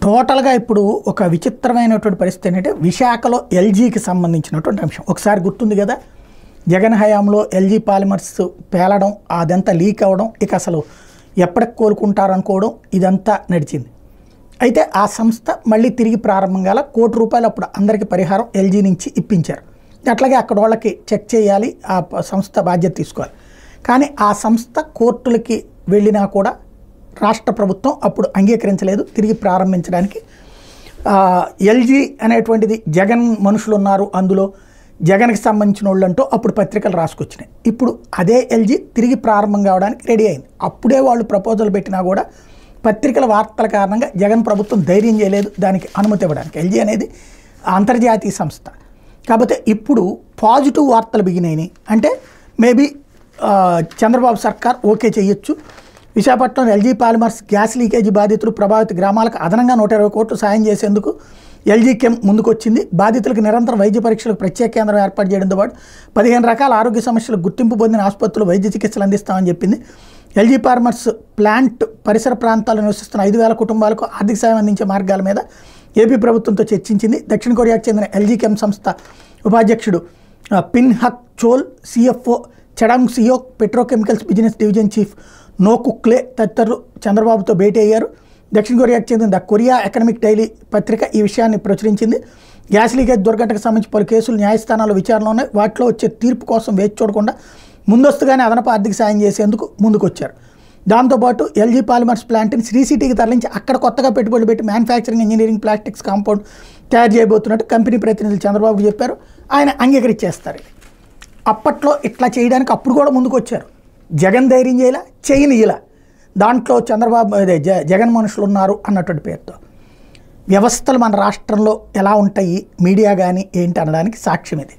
టోటల్గా ఇప్పుడు ఒక విచిత్రమైనటువంటి పరిస్థితి ఏంటంటే విశాఖలో ఎల్జీకి సంబంధించినటువంటి అంశం ఒకసారి గుర్తుంది కదా. జగన్ హయాంలో ఎల్జీ పాలిమర్స్ పేలడం, అదంతా లీక్ అవ్వడం, ఇక అసలు ఎప్పటికి కోలుకుంటారనుకోవడం ఇదంతా నడిచింది. అయితే ఆ సంస్థ మళ్ళీ తిరిగి ప్రారంభం కాల ₹1 కోటి అప్పుడు అందరికీ పరిహారం ఎల్జీ నుంచి ఇప్పించారు. అట్లాగే అక్కడ వాళ్ళకి చెక్ చేయాలి, ఆ సంస్థ బాధ్యత తీసుకోవాలి. కానీ ఆ సంస్థ కోర్టులకి వెళ్ళినా కూడా రాష్ట్ర ప్రభుత్వం అప్పుడు అంగీకరించలేదు తిరిగి ప్రారంభించడానికి. ఎల్జీ అనేటువంటిది జగన్ మనుషులు ఉన్నారు, అందులో జగన్కి సంబంధించిన వాళ్ళు అంటూ అప్పుడు పత్రికలు రాసుకొచ్చినాయి. ఇప్పుడు అదే ఎల్జీ తిరిగి ప్రారంభం కావడానికి రెడీ అయింది. అప్పుడే వాళ్ళు ప్రపోజల్ పెట్టినా కూడా పత్రికల వార్తల కారణంగా జగన్ ప్రభుత్వం ధైర్యం చేయలేదు దానికి అనుమతి ఇవ్వడానికి. ఎల్జీ అనేది అంతర్జాతీయ సంస్థ కాకపోతే ఇప్పుడు పాజిటివ్ వార్తలు బిగినాయి. అంటే మేబీ చంద్రబాబు సర్కార్ ఓకే చేయొచ్చు. Visakhapatnam LG polymers gas leakage బాధితులు ప్రభావిత గ్రామాలకు అదనంగా 120 కోట్లు సాయం చేసేందుకు ఎల్జీ కెమ్ ముందుకొచ్చింది. బాధితులకు నిరంతరం వైద్య పరీక్షలకు ప్రత్యేక కేంద్రం ఏర్పాటు చేయడంతో పాటు 15 రకాల ఆరోగ్య సమస్యలకు గుర్తింపు పొందిన ఆసుపత్రులు వైద్య చికిత్సలు అందిస్తామని చెప్పింది. ఎల్జీ పాలిమర్స్ ప్లాంట్ పరిసర ప్రాంతాల్లో నివసిస్తున్న 5,000 కుటుంబాలకు ఆర్థిక సాయం అందించే మార్గాల మీద ఏపీ ప్రభుత్వంతో చర్చించింది. దక్షిణ కొరియాకు చెందిన ఎల్జీ కెమ్ సంస్థ ఉపాధ్యక్షుడు Pin Hak Chol, CFO Chedong Seok, petrochemicals business division chief No Kuklae తదితరులు చంద్రబాబుతో భేటీ అయ్యారు. దక్షిణ కొరియాకు చెందిన ద కొరియా ఎకనామిక్ డైలీ పత్రిక ఈ విషయాన్ని ప్రచురించింది. గ్యాస్ లీకేజ్ దుర్ఘటనకు సంబంధించి పలు కేసులు న్యాయస్థానాల్లో విచారణలో ఉన్నాయి. వాటిలో వచ్చే తీర్పు కోసం వేచి చూడకుండా ముందస్తుగానే అదనపు ఆర్థిక సాయం చేసేందుకు ముందుకొచ్చారు. దాంతోపాటు ఎల్జీ పాలిమర్స్ ప్లాంట్ని శ్రీ సిటీకి తరలించి అక్కడ కొత్తగా పెట్టుబడులు పెట్టి మ్యానుఫ్యాక్చరింగ్ ఇంజనీరింగ్ ప్లాస్టిక్స్ కాంపౌండ్ తయారు చేయబోతున్నట్టు కంపెనీ ప్రతినిధులు చంద్రబాబుకు చెప్పారు. ఆయన అంగీకరించేస్తారు. అప్పట్లో ఇట్లా చేయడానికి అప్పుడు కూడా ముందుకు వచ్చారు. జగన్ ధైర్యం చేయాల, చేయని ఇలా దాంట్లో చంద్రబాబు అదే జగన్ మనుషులు ఉన్నారు అన్నటువంటి పేరుతో వ్యవస్థలు మన రాష్ట్రంలో ఎలా ఉంటాయి, మీడియా కానీ ఏంటి అనడానికి సాక్ష్యం ఇది.